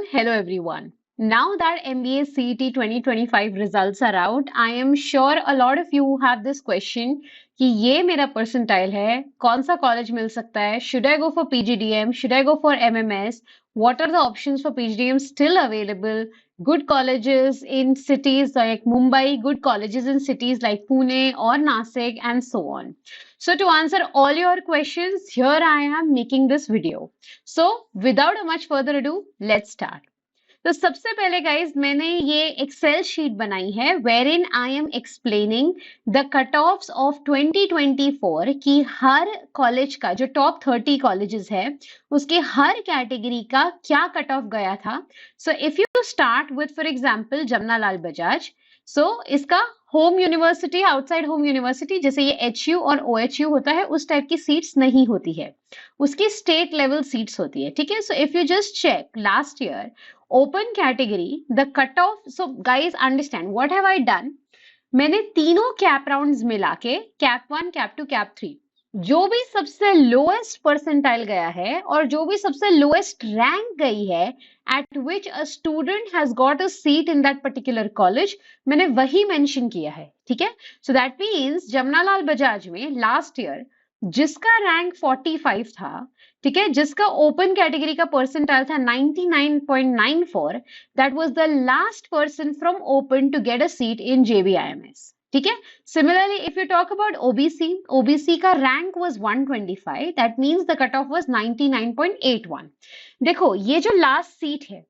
Hello everyone. Now that MBACET 2025 results are out, I am sure a lot of you have this question कि ये मेरा percentile है, कौन सा college मिल सकता है? Should I go for Pgdm? Should I go for MMS? What are the options for Pgdm still available? Good colleges in cities like Mumbai, good colleges in cities like Pune or Nasik, and so on. So to answer all your questions, here I am making this video. So without much further ado, let's start. तो सबसे पहले guys मैंने ये Excel sheet बनाई है where in I am explaining the cut offs of 2024 की हर college का जो टॉप 30 कॉलेजेस है उसके हर कैटेगरी का क्या कट ऑफ गया था. So if you start with for example Jamnalal Bajaj, so इसका home university outside home university जैसे ये HU और OHU होता है उस टाइप की सीट्स नहीं होती है, उसकी स्टेट लेवल सीट्स होती है. ठीक है. So if you just check last year open category the cutoff. So guys understand what have I done. मैंने तीनों कैप राउंड्स मिला के कैप 1 कैप 2 कैप 3 जो भी सबसे लोएस्ट परसेंटाइल गया है और जो भी सबसे लोएस्ट रैंक गई है at which a student has got a seat in that particular college मैंने वही मेंशन किया है. ठीक है. So that means Jamnalal Bajaj में लास्ट ईयर जिसका रैंक 45 था, ठीक है, जिसका ओपन कैटेगरी का परसेंटाइल था 99.94, that was the last person from open to get a seat in JBIMS. ठीक है. Similarly if you talk about OBC का rank was 125, that means the cut off was 99.81. देखो ये जो लास्ट सीट है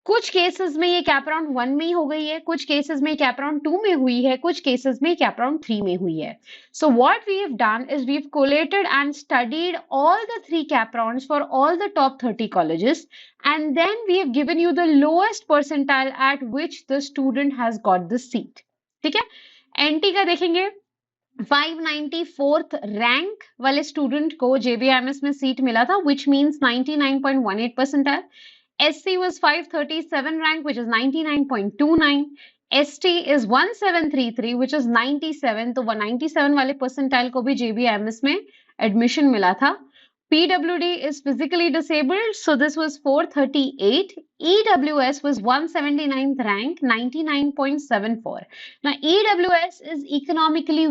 कुछ केसेस में ये कैप राउंड 1 में ही हो गई है, कुछ केसेस में कैप राउंड 2 में हुई है, कुछ केसेस में कैप राउंड 3 में हुई है. So what we have done is we have collated and studied all the 3 cap rounds for all the top 30 colleges and then we have given you the lowest percentile at which the student has got the seat. ठीक है. NT का देखेंगे 594th rank वाले student को JBIMS में seat मिला था which means 99.18 percentile. SC was 537 rank, which is 99.29. ST is 1733, which is 97. तो 197 वाले परसेंटाइल को भी JBIMS में एडमिशन मिला था. PWD is physically disabled, so this was 438. EWS was 179th rank, 99.74. Now EWS is economically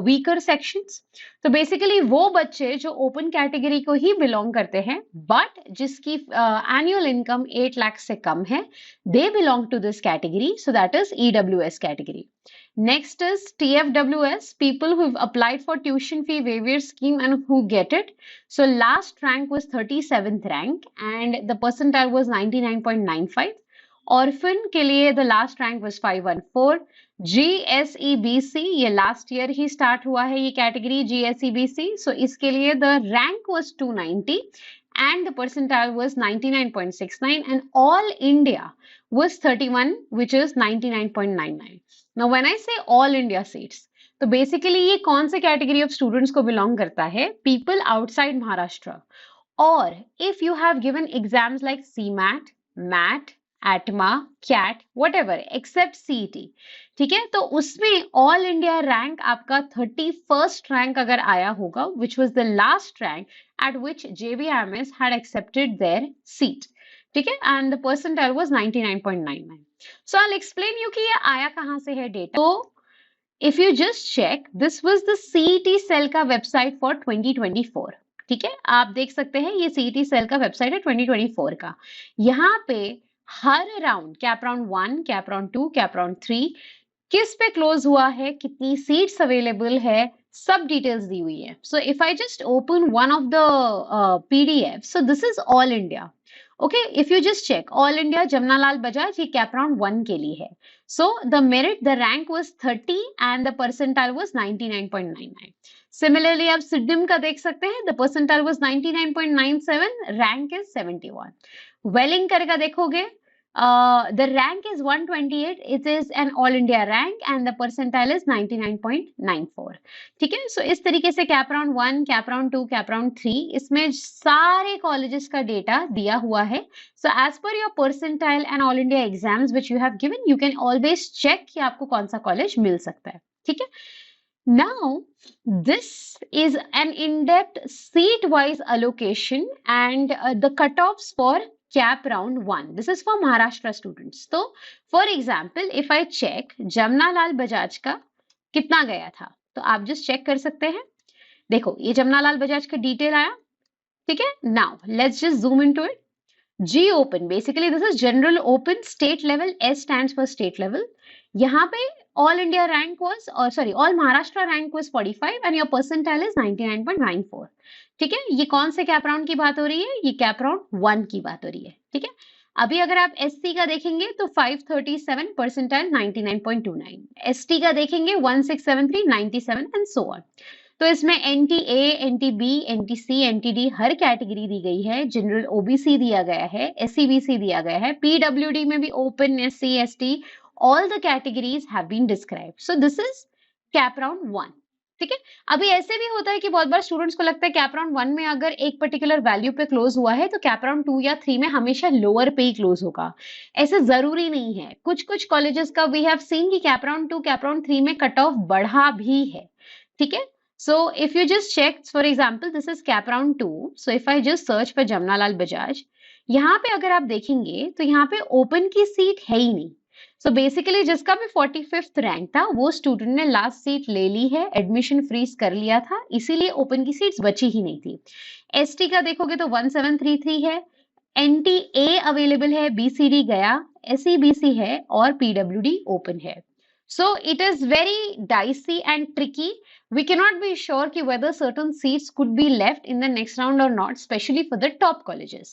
weaker sections. तो basically वो बच्चे जो ओपन कैटेगरी को ही बिलोंग करते हैं बट जिसकी एनुअल इनकम 8 लाख से कम है, they belong to this category, so that is EWS category. Next is TFWS, people who've applied for tuition fee waiver scheme and who get it. So last rank was 37th rank and the percentile was 99.95. Orphan के लिए the last rank was 514. GSEBC ये last year ही start हुआ है ये category GSEBC. So इसके लिए the rank was 290 and the percentile was 99.69 and all India was 31 which is 99.99. Now when I say all India seats, तो basically ये कौन से कैटेगरी ऑफ स्टूडेंट्स को बिलोंग करता है? People outside Maharashtra. और if you have given exams like CMAT, MAT, ATMA, CAT, whatever except CET, ठीक है, तो उसमें ऑल इंडिया रैंक आपका 31st रैंक अगर आया होगा which was the last rank at which JBIMS had accepted their seat. ठीक है. And the percentile was 99.99. So I will explain you कि ये आया कहां से है डेटा. तो if you just check this was the CET cell का वेबसाइट फॉर 2024. ठीक है. आप देख सकते हैं ये CET सेल का वेबसाइट है 2024 का. यहाँ पे हर round cap round 1, cap round 2, cap round 3 किस पे क्लोज हुआ है, कितनी सीट्स अवेलेबल है, सब डिटेल्स दी हुई है. So if I just open one of the PDF, so this is all India. Okay, if you just check all India Jamnalal Bajaj ये cap round 1 के लिए है. So the merit, the rank was 30 and the percentile was 99.99. Similarly आप CIDM का देख सकते हैं, the percentile was 99.97, rank is 71. Wellinger का देखोगे, the rank is 128, it is an all India rank and the percentile is 99.94. ठीक है. सो इस तरीके से cap round 1, cap round 2, cap round 3 इसमें सारे कॉलेजेस का डेटा दिया हुआ है. So as per your percentile and all India exams which you have given, you can always check कि आपको कौन सा कॉलेज मिल सकता है. ठीक है. Now, this is an in-depth seat-wise allocation and the cutoffs for cap round 1. This is for Maharashtra students. तो for example, if I check Jamnalal Bajaj का कितना गया था, तो आप just check कर सकते हैं. देखो ये जमनालाल बजाज का डिटेल आया, ठीक है. Now let's just zoom into it. G open, basically this is general open state level. S stands for state level. यहाँ पे all India rank was, or sorry, all Maharashtra rank was 45 and your percentile is 99.94. ठीक है, ये कौन से cap round की बात हो रही है? ये कैप राउंड 1 की बात हो रही है. ठीक है, अभी अगर आप SC का देखेंगे तो 537, परसेंटाइल 99.29. ST का देखेंगे 1673, 97 एंड सो ऑन. तो इसमें NTA, NTB, NTC, NTD हर कैटेगरी दी गई है. जनरल OBC दिया गया है, SCBC दिया गया है, PWD में भी open, SC, ST, all the categories have been described. So this is cap round 1. ठीक है, अभी ऐसे भी होता है कि बहुत बार स्टूडेंट्स को लगता है कैप राउंड 1 में अगर एक पर्टिकुलर वैल्यू पे क्लोज हुआ है तो कैप राउंड 2 या 3 में हमेशा लोअर पे ही क्लोज होगा. ऐसे जरूरी नहीं है. कुछ कुछ कॉलेजेस का वी हैव सीन कि कैप राउंड 2, कैप राउंड 3 में कट ऑफ बढ़ा भी है. ठीक है, so if you just check, for example, this is cap round 2. So if I just search for Jamnalal Bajaj, यहाँ पे अगर आप देखेंगे तो यहाँ पे ओपन की सीट है ही नहीं. So basically जिसका भी 45th रैंक था वो स्टूडेंट ने लास्ट सीट ले ली है, एडमिशन फ्रीज कर लिया था, इसीलिए ओपन की सीट्स बची ही नहीं थी. एसटी का देखोगे तो 1733 है, NTA अवेलेबल है, BCD गया, SEBC है और PWD ओपन है. So it is very dicey and tricky. We cannot be sure कि whether certain seats could be left in the next round or not, especially for the top colleges.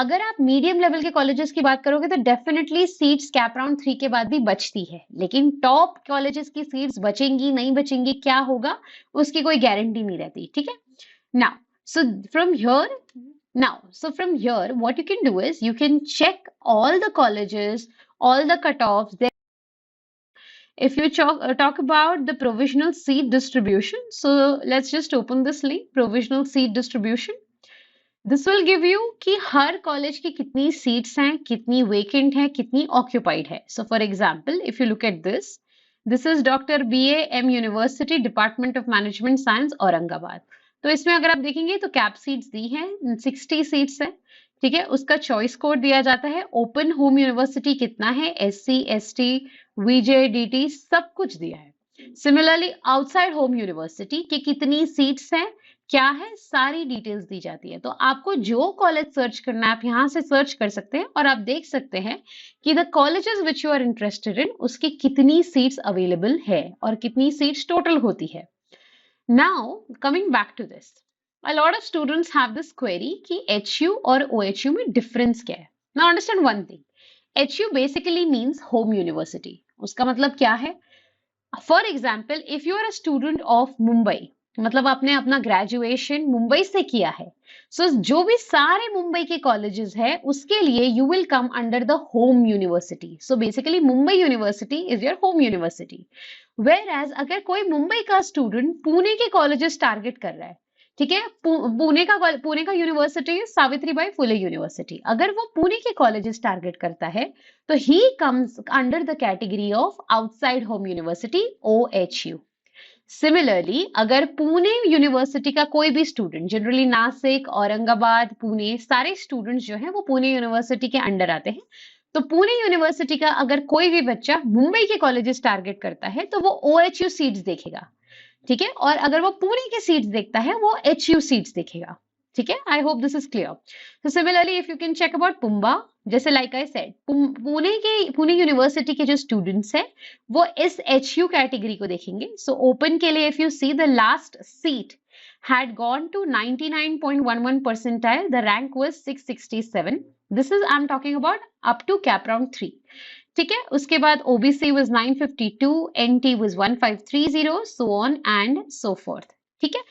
अगर आप medium level के colleges की बात करोगे तो definitely seats cap round 3 के बाद भी बचती है, लेकिन टॉप कॉलेजेस की सीट्स बचेंगी नहीं बचेंगी, क्या होगा उसकी कोई गारंटी नहीं रहती. ठीक है, now so from here what you can do is you can check all the colleges, all the cutoffs. If you talk about the provisional seat distribution, so let's just open this link, provisional seat distribution. This will give you कि हर college की कितनी seats हैं, कितनी vacant है, कितनी occupied है. So for example, if you look at this is Dr. B.A.M. University, Department of Management Science, Aurangabad. तो इसमें अगर आप देखेंगे तो कैप सीट्स दी हैं, 60 सीट्स है. ठीक है, उसका चॉइस कोड दिया जाता है. ओपन होम यूनिवर्सिटी कितना है, SC, ST, VJ, DT सब कुछ दिया है. सिमिलरली आउटसाइड होम यूनिवर्सिटी की कितनी सीट्स हैं, क्या है, सारी डिटेल्स दी जाती है. तो आपको जो कॉलेज सर्च करना है आप यहाँ से सर्च कर सकते हैं और आप देख सकते हैं कि the colleges which you are interested in उसकी कितनी सीट्स अवेलेबल है और कितनी सीट्स टोटल होती है. Now coming back to this, a lot of students have this query कि HU और OHU में difference क्या है. Now understand one thing, HU basically means home university. उसका मतलब क्या है? For example, if you are a student of Mumbai, मतलब आपने अपना ग्रेजुएशन मुंबई से किया है, सो जो भी सारे मुंबई के कॉलेजेस है उसके लिए you will come under the home university. So basically Mumbai university is your home university. Whereas अगर कोई मुंबई का स्टूडेंट पुणे के कॉलेजेस टारगेट कर रहा है, ठीक है, पुणे का यूनिवर्सिटी सावित्रीबाई फुले यूनिवर्सिटी, अगर वो पुणे के कॉलेजेस टारगेट करता है तो he comes under the category of outside home university, OHU. Similarly अगर पुणे यूनिवर्सिटी का कोई भी स्टूडेंट, जनरली नासिक, औरंगाबाद, पुणे सारे स्टूडेंट्स जो हैं वो पुणे यूनिवर्सिटी के अंडर आते हैं, तो पुणे यूनिवर्सिटी का अगर कोई भी बच्चा मुंबई के कॉलेजेस टारगेट करता है तो वो OHU सीट्स देखेगा. ठीक है, और अगर वो पुणे की सीट्स देखता है वो HU सीट्स देखेगा. ठीक है, I hope this is clear. तो similarly if you can check about PUMBA, जैसे like I said Pune university के जो स्टूडेंट्स हैं वो इस HU कैटेगरी को देखेंगे. सो ओपन के लिए if you see the last seat had gone to 99.11 percentile, the rank was 667. This is I'm talking about up to cap round 3. ठीक है, उसके बाद OBC was 952, NT was 1530, so on and so forth. ठीक है,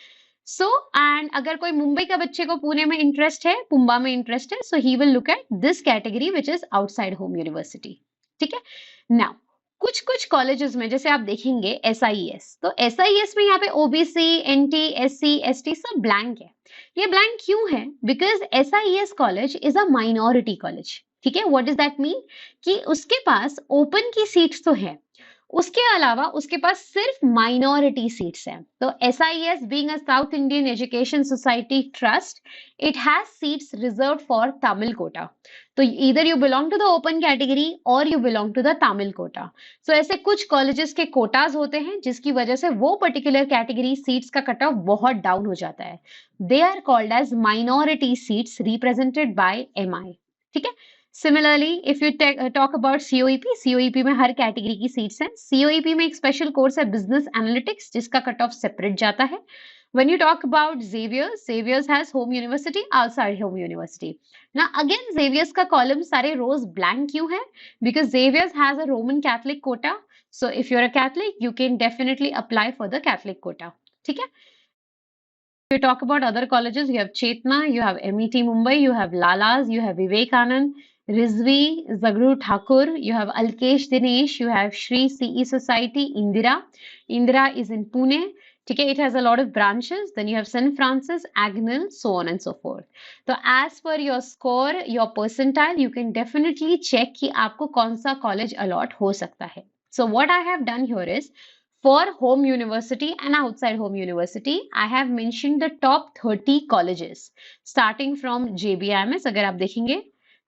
so and अगर कोई मुंबई का बच्चे को पुणे में इंटरेस्ट है, पुम्बा में इंटरेस्ट है, so he will look at this category which is outside home university. ठीक है, नाउ कुछ कॉलेजेस में जैसे आप देखेंगे SIES, तो SIES में यहाँ पे OBC, NT, SC, ST सब ब्लैंक है. ये ब्लैंक क्यों है? Because SIES college is a minority college. ठीक है, व्हाट डज दैट मीन कि उसके पास ओपन की सीट्स तो है, उसके अलावा उसके पास सिर्फ माइनॉरिटी सीट्स हैं। तो SIS being a South Indian education society trust, it has seats reserved for Tamil quota. तो either you belong to the open category और you belong to the Tamil quota. So ऐसे कुछ कॉलेजेस के कोटाज होते हैं जिसकी वजह से वो पर्टिकुलर कैटेगरी सीट्स का कट ऑफ बहुत डाउन हो जाता है। They are called as minority seats represented by MI। ठीक है। Similarly if you talk about COEP में हर कैटेगरी की सीट्स हैं। COEP में एक स्पेशल कोर्स है बिजनेस एनालिटिक्स जिसका कट ऑफ सेपरेट जाता है। When you talk about Xavier's has home university, outside home university. Now again Xavier's का column सारे rows blank क्यों है? Because Xavier's has a Roman Catholic quota. So if you're a Catholic, you can definitely apply for the Catholic quota. ठीक है? If you talk about other colleges, you have Chetna, you have MET Mumbai, you have Lalas, you have Vivekanand, Rizvi, Zagru Thakur, you have Alkesh Dinesh, you have Shri CE Society, Indira. Indira is in Pune. Okay, it has a lot of branches. Then you have St. Francis, Agnel, so on and so forth. So as per your score, your percentile, you can definitely check कि आपको कौन सा college allot हो सकता है. So what I have done here is, for home university and outside home university, I have mentioned the top 30 colleges starting from JBIMS. अगर आप देखेंगे,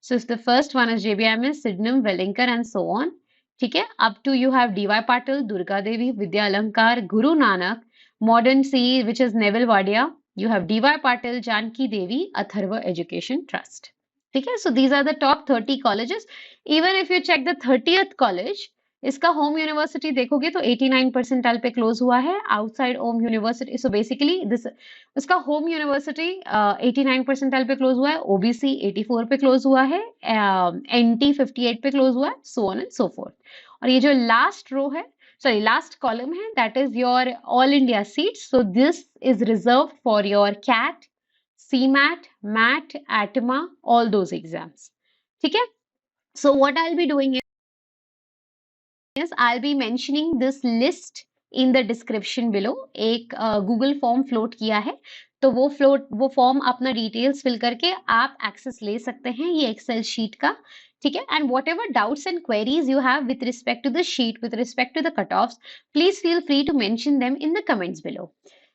so the first one is JBIMS, Sydenham, Wellington and so on. ठीक है, up to you have DY Patil, Durga Devi, Vidya Alankar, Guru Nanak, Modern CE, which is Neville Wadia. You have DY Patil, Janki Devi, Atharva Education Trust. ठीक है, so these are the top 30 colleges. Even if you check the 30th college, इसका home university देखोगे तो 89 percentile पे close हुआ है। Outside home university, so basically this, उसका home university 89 percentile पे क्लोज हुआ है, OBC 84 पे क्लोज हुआ है, NT 58 पे क्लोज हुआ है, so on and so fourth. और ये जो लास्ट रो है, सॉरी लास्ट कॉलम है, that is your all India seats. So this is reserve for your CAT, CMAT, MAT, ATMA, all those exams. ठीक है। So what I'll be doing is I'll be mentioning this list in the description below. एक Google form float किया है, तो वो form अपना details fill करके आप एक्सेस ले सकते हैं ये एक्सेल शीट का। ठीक है, and whatever doubts and queries you have with respect to the sheet, with respect to the cut offs, please feel free to mention them in the comments below.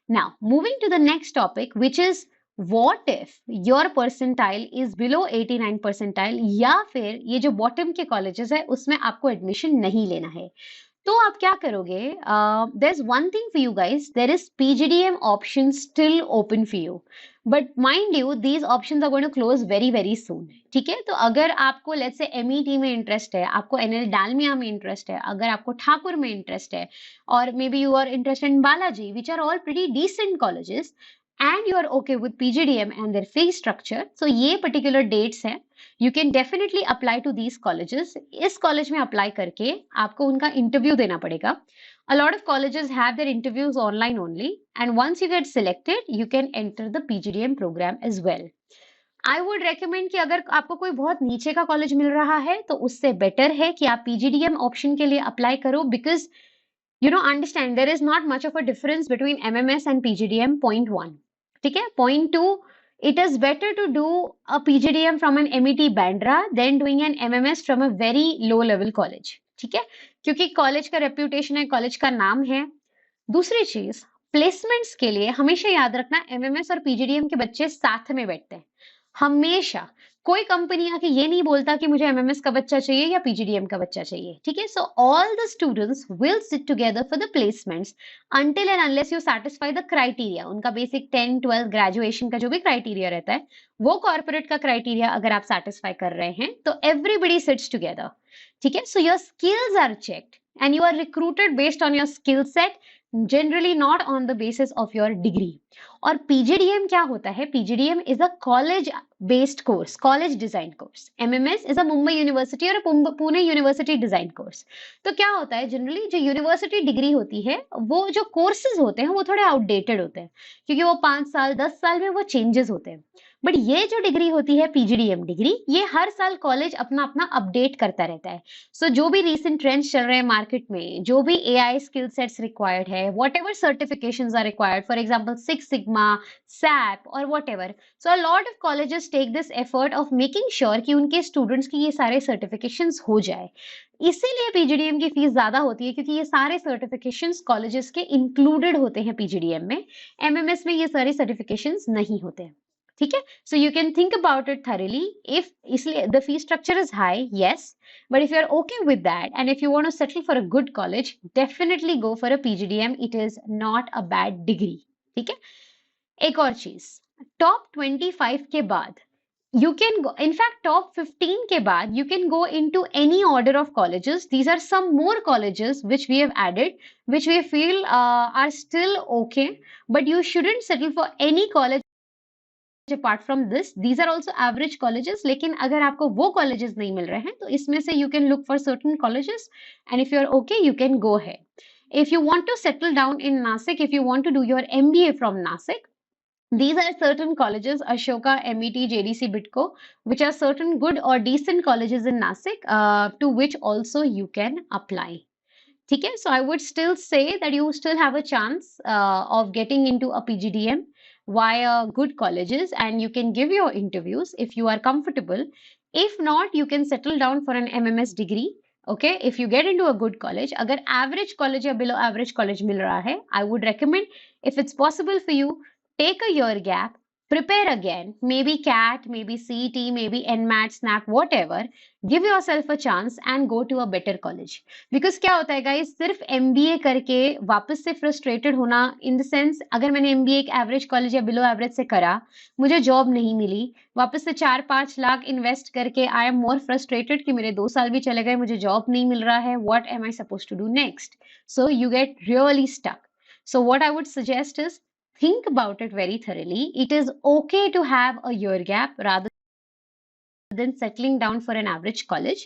Now, moving to the next topic, which is what if your percentile is below 89 percentile, या फिर ये जो bottom के colleges है उसमें आपको admission नहीं लेना है, तो आप क्या करोगे? There's one thing for you guys, there is Pgdm option still open for you, but mind you these options are going to close very very soon. ठीक है, तो अगर आपको लेट्स से MET में इंटरेस्ट है, आपको NL डालमिया में interest है, अगर आपको ठाकुर में इंटरेस्ट है, और maybe you are interested in Balaji, which are all pretty decent colleges, and you are okay with Pgdm and their fee structure, so ये particular dates हैं, you can definitely apply to these colleges. इस college में apply करके आपको उनका interview देना पड़ेगा. A lot of colleges have their interviews online only, and once you get selected, you can enter the Pgdm program as well. I would recommend कि अगर आपको कोई बहुत नीचे का कॉलेज मिल रहा है तो उससे बेटर है कि आप Pgdm ऑप्शन के लिए अप्लाई करो, because you know, understand there is not much of a difference between MMS and Pgdm. Point 1. ठीक है, point 2, it is better to do a Pgdm from an MET Bandra than doing an MMS from a very low level college. ठीक है, क्योंकि college का reputation है, college का नाम है. दूसरी चीज, प्लेसमेंट्स के लिए हमेशा याद रखना MMS और Pgdm के बच्चे साथ में बैठते हैं हमेशा. कोई कंपनी आके ये नहीं बोलता कि मुझे MMS का बच्चा चाहिए या Pgdm का बच्चा चाहिए. ठीक है, so all the students will sit together for the placements until and unless you satisfy the criteria. उनका बेसिक 10, 12 ग्रेजुएशन का जो भी क्राइटेरिया रहता है, वो कॉर्पोरेट का क्राइटेरिया अगर आप सेटिस्फाई कर रहे हैं तो एवरीबडी सिट्स टुगेदर. ठीक है, so your skills are checked and you are recruited based on your skill set, generally not on the basis of your degree. और Pgdm क्या होता है? Pgdm is a college based course, college design course. MMS is a Mumbai University और Pune University design course. तो क्या होता है, generally जो यूनिवर्सिटी डिग्री होती है, वो जो कोर्सेज होते हैं वो थोड़े आउटडेटेड होते हैं, क्योंकि वो 5 साल 10 साल में वो चेंजेस होते हैं. बट ये जो डिग्री होती है पीजीडीएम डिग्री, ये हर साल कॉलेज अपना अपना अपडेट करता रहता है। सो जो भी रीसेंट ट्रेंड्स चल रहे हैं मार्केट में, जो भी एआई स्किल सेट्स रिक्वायर्ड है, whatever certifications are required, for example six sigma, SAP और whatever, so a lot of colleges take this effort of making sure कि उनके स्टूडेंट्स की ये सारे सर्टिफिकेशंस हो जाए। इसीलिए पीजीडीएम की फीस ज्यादा होती है, क्योंकि ये सारे सर्टिफिकेशंस कॉलेजेस के इंक्लूडेड होते हैं पीजीडीएम में। एमएमएस में ये सारे सर्टिफिकेशंस नहीं होते हैं। ठीक है, so you can think about it thoroughly. If इसलिए the fee structure is high, yes, but if you are okay with that and if you want to settle for a good college, definitely go for a PGDM. It is not a bad degree. ठीक है, एक और चीज, top 25 के बाद you can go, in fact top 15 के बाद you can go into any order of colleges. These are some more colleges which we have added, which we feel are still okay, but you shouldn't settle for any college apart from this. These are also average colleges, लेकिन अगर आपको वो colleges नहीं मिल रहे हैं तो इसमें से you can look for certain colleges, and if you are okay you can go ahead. If you want to settle down in Nasik, if you want to do your MBA from Nasik, these are certain colleges, Ashoka, MET, JDC, Bitco, which are certain good or decent colleges in Nasik, to which also you can apply. ठीक है, so I would still say that you still have a chance of getting into a PGDM via good colleges, and you can give your interviews if you are comfortable. If not, you can settle down for an MMS degree. Okay, if you get into a good college, अगर average college या below average college मिल रहा है, I would recommend, if it's possible for you, take a year gap, prepare again, maybe CAT, maybe CET, maybe NMAT, SNAP, whatever. Give yourself a chance and go to a better college. Because क्या होता है guys, सिर्फ MBA करके वापस से frustrated होना, in the sense अगर मैंने एमबीए एक एवरेज कॉलेज या बिलो एवरेज से करा, मुझे जॉब नहीं मिली, वापस से 4-5 लाख इन्वेस्ट करके आई एम मोर फ्रस्ट्रेटेड कि मेरे 2 साल भी चले गए, मुझे जॉब नहीं मिल रहा है, what am I suppose to do next? So you get really stuck. So what I would suggest is, think about it very thoroughly. It is okay to have a year gap rather than settling down for an average college.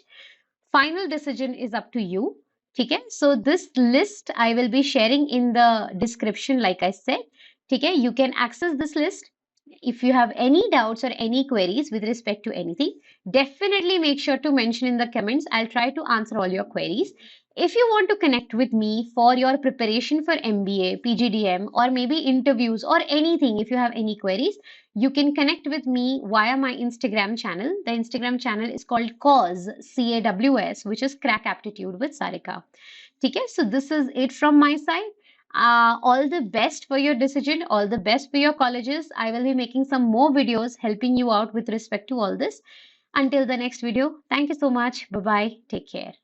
Final decision is up to you. ठीक है, so this list I will be sharing in the description, like I said. ठीक है, you can access this list. If you have any doubts or any queries with respect to anything, definitely make sure to mention in the comments. I'll try to answer all your queries. If you want to connect with me for your preparation for MBA, PGDM, or maybe interviews or anything, if you have any queries, you can connect with me via my Instagram channel. The Instagram channel is called C.A.W.S, C.A.W.S, which is Crack Aptitude with Sarika. Okay, so this is it from my side. All the best for your decision, all the best for your colleges. I will be making some more videos helping you out with respect to all this. Until the next video, thank you so much. Bye bye. Take care.